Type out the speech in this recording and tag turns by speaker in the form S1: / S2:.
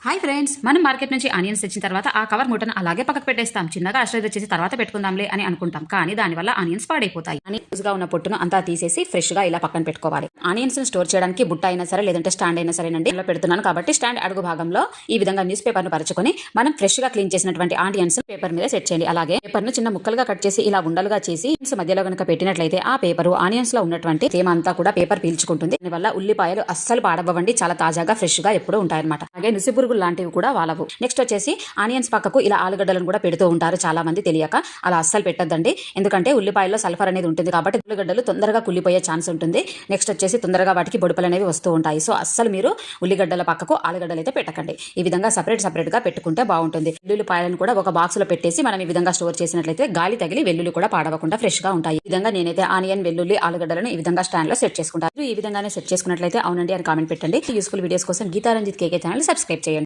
S1: Hi friends, మనం market నుంచి onions తెచ్చిన తర్వాత ఆ కవర్ మూటను అలాగే పక్కకు పెట్టేస్తాం. చిన్నగా అశ్రద్ధ చేసి తర్వాత పెట్టుకుందాంలే అని అనుకుంటాం. కానీ దానివల్ల ఆనియన్స్ పాడైపోతాయి. అని లూజ్గా ఉన్న పొట్టును అంతా తీసేసి ఫ్రెష్ గా ఇలా పక్కన పెట్టుకోవాలి. ఆనియన్స్ ని స్టోర్ చేయడానికి బుట్ట అయినా సరే లేదంటే స్టాండ్ అయినా సరేనండి ఇలా పెడుతున్నాను కాబట్టి స్టాండ్ అడుగు భాగంలో ఈ విధంగా న్యూస్ పేపర్ ను పరుచుకొని మనం ఫ్రెష్ గా క్లీన్ చేసినటువంటి ఆనియన్స్ పేపర్ మీద సెట్ చేయండి. అలాగే పేపర్ ను చిన్న ముక్కలుగా కట్ చేసి ఇలా ఉండలుగా చేసి మధ్యలో కనుక పెట్టినట్లయితే ఆ పేపర్ ఆనియన్స్ లో ఉన్నటువంటి తేమ అంతా కూడా పేపర్ పీల్చుకుంటుంది. దానివల్ల ఉల్లిపాయలు అస్సలు పాడవ్వండి, చాలా తాజాగా ఫ్రెష్ గా ఎప్పుడూ ఉంటాయన్నమాట. అలాగే నుసిపురుగులు లాంటివి కూడా వాళ్ళవు. నెక్స్ట్ వచ్చేసి ఆనియన్స్ పక్కకు ఇలా ఆలుగడ్డలను కూడా పెడుతూ ఉంటారు చాలా మంది, తెలియక. అలా అస్సలు పెట్టద్దండి, ఎందుకంటే ఉల్లిపాయల్లో సల్ఫర్ అనేది ఉంటుంది కాబట్టి ఉల్లిగడ్డలు తొందరగా కుళ్ళిపోయే ఛాన్స్ ఉంటుంది. నెక్స్ట్ వచ్చేసి తొందరగా వాటికి బొడుపులు అనేవి వస్తూ ఉంటాయి. సో అస్సలు మీరు ఉల్లిగడ్డల పక్కకు ఆలుగడ్డలు అయితే పెట్టకండి. ఈ విధంగా సపరేట్ గా పెట్టుకుంటే బాగుంటుంది. వెల్లుల్లిపాయలను కూడా ఒక బాక్స్ లో పెట్టేసి మనం ఈ విధంగా స్టోర్ చేసినట్లయితే గాలి తగిలి వెల్లుల్లి కూడా పాడవకుండా ఫ్రెష్ గా ఉంటాయి. ఈ విధంగా నేనైతే ఆనియన్, వెల్లుల్లి, ఆలుగడ్డలను ఈ విధంగా స్టాండ్ లో సెట్ చేసుకుంటాను. ఈ విధంగానే సెట్ చేసుకున్నట్లయితే అవునండి అని కామెంట్ పెట్టండి. యూస్ఫుల్ వీడియోస్ కోసం గీతారంజిత్ కేకే ఛానల్ సబ్స్క్రైబ్ చేయండి.